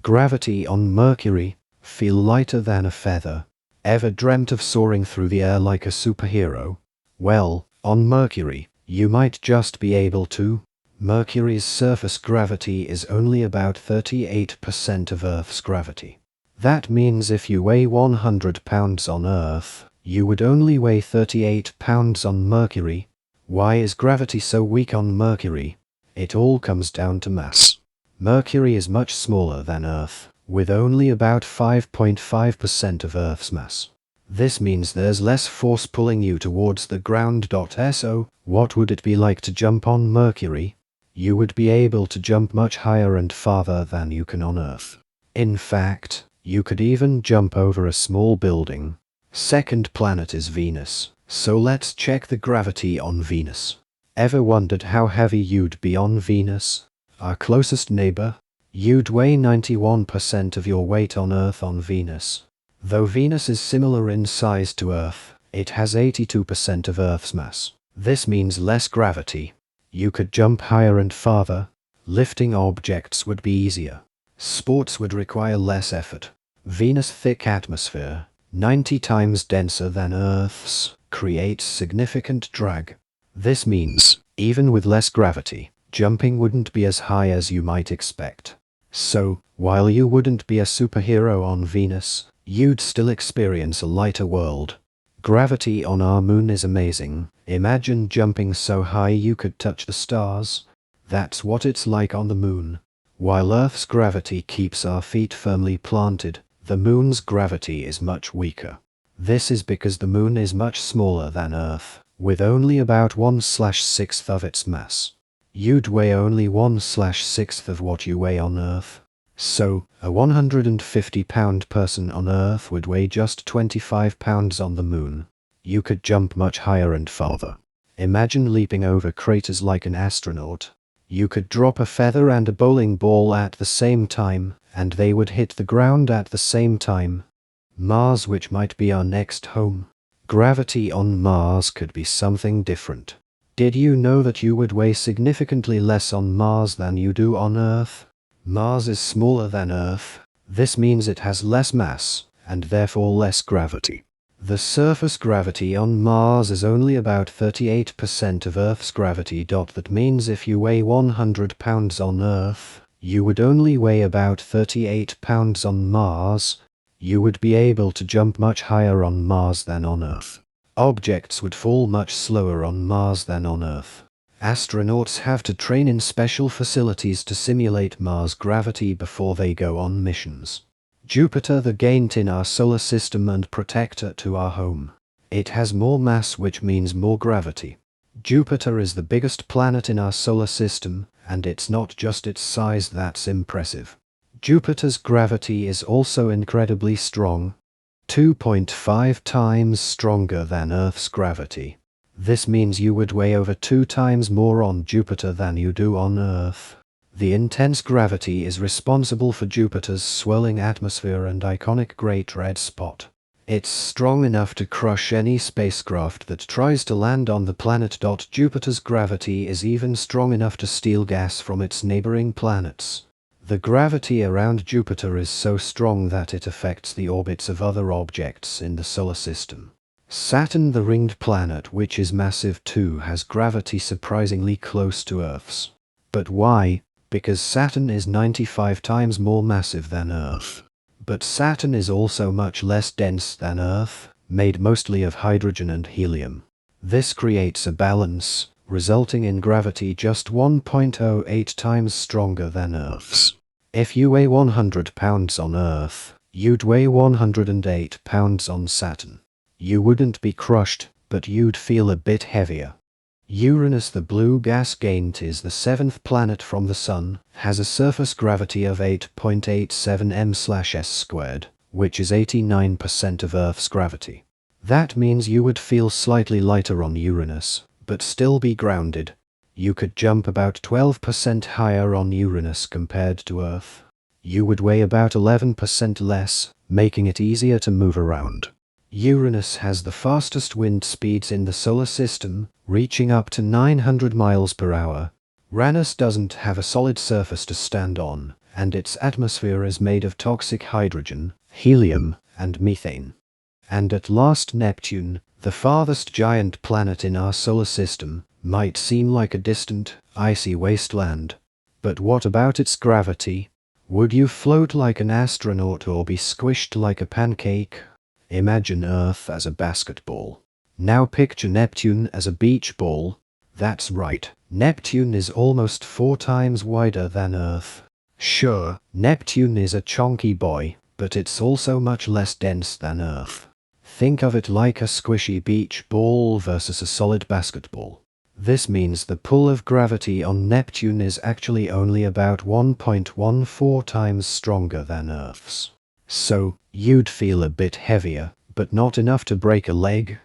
Gravity on Mercury. Feel lighter than a feather. Ever dreamt of soaring through the air like a superhero? Well, on Mercury, you might just be able to. Mercury's surface gravity is only about 38% of Earth's gravity. That means if you weigh 100 pounds on Earth, you would only weigh 38 pounds on Mercury. Why is gravity so weak on Mercury? It all comes down to mass. Mercury is much smaller than Earth, with only about 5.5% of Earth's mass. This means there's less force pulling you towards the ground.So. What would it be like to jump on Mercury? You would be able to jump much higher and farther than you can on Earth. In fact, you could even jump over a small building. Second planet is Venus, so let's check the gravity on Venus. Ever wondered how heavy you'd be on Venus? Our closest neighbor? You'd weigh 91% of your weight on Earth on Venus. Though Venus is similar in size to Earth, it has 82% of Earth's mass. This means less gravity. You could jump higher and farther. Lifting objects would be easier. Sports would require less effort. Venus' thick atmosphere, 90 times denser than Earth's, creates significant drag. This means, even with less gravity, jumping wouldn't be as high as you might expect. So, while you wouldn't be a superhero on Venus, you'd still experience a lighter world. Gravity on our moon is amazing. Imagine jumping so high you could touch the stars. That's what it's like on the moon. While Earth's gravity keeps our feet firmly planted, the moon's gravity is much weaker. This is because the moon is much smaller than Earth, with only about 1/6 of its mass. You'd weigh only 1/6 of what you weigh on Earth. So, a 150-pound person on Earth would weigh just 25 pounds on the moon. You could jump much higher and farther. Imagine leaping over craters like an astronaut. You could drop a feather and a bowling ball at the same time, and they would hit the ground at the same time. Mars, which might be our next home. Gravity on Mars could be something different. Did you know that you would weigh significantly less on Mars than you do on Earth? Mars is smaller than Earth. This means it has less mass, and therefore less gravity. The surface gravity on Mars is only about 38% of Earth's gravity. That means if you weigh 100 pounds on Earth, you would only weigh about 38 pounds on Mars. You would be able to jump much higher on Mars than on Earth. Objects would fall much slower on Mars than on Earth. Astronauts have to train in special facilities to simulate Mars gravity before they go on missions. Jupiter, the giant in our solar system and protector to our home. It has more mass, which means more gravity. Jupiter is the biggest planet in our solar system, and it's not just its size that's impressive. Jupiter's gravity is also incredibly strong. 2.5 times stronger than Earth's gravity. This means you would weigh over 2 times more on Jupiter than you do on Earth. The intense gravity is responsible for Jupiter's swirling atmosphere and iconic Great Red Spot. It's strong enough to crush any spacecraft that tries to land on the planet. Jupiter's gravity is even strong enough to steal gas from its neighboring planets. The gravity around Jupiter is so strong that it affects the orbits of other objects in the solar system. Saturn, the ringed planet, which is massive too, has gravity surprisingly close to Earth's. But why? Because Saturn is 95 times more massive than Earth. But Saturn is also much less dense than Earth, made mostly of hydrogen and helium. This creates a balance, resulting in gravity just 1.08 times stronger than Earth's. If you weigh 100 pounds on Earth, you'd weigh 108 pounds on Saturn. You wouldn't be crushed, but you'd feel a bit heavier. Uranus, the blue gas giant, is the 7th planet from the Sun, has a surface gravity of 8.87 m/s squared, which is 89% of Earth's gravity. That means you would feel slightly lighter on Uranus, but still be grounded. You could jump about 12% higher on Uranus compared to Earth. You would weigh about 11% less, making it easier to move around. Uranus has the fastest wind speeds in the solar system, reaching up to 900 miles per hour. Uranus doesn't have a solid surface to stand on, and its atmosphere is made of toxic hydrogen, helium, and methane. And at last, Neptune, the farthest giant planet in our solar system, might seem like a distant, icy wasteland. But what about its gravity? Would you float like an astronaut or be squished like a pancake? Imagine Earth as a basketball. Now picture Neptune as a beach ball. That's right, Neptune is almost 4 times wider than Earth. Sure, Neptune is a chunky boy, but it's also much less dense than Earth. Think of it like a squishy beach ball versus a solid basketball. This means the pull of gravity on Neptune is actually only about 1.14 times stronger than Earth's. So, you'd feel a bit heavier, but not enough to break a leg.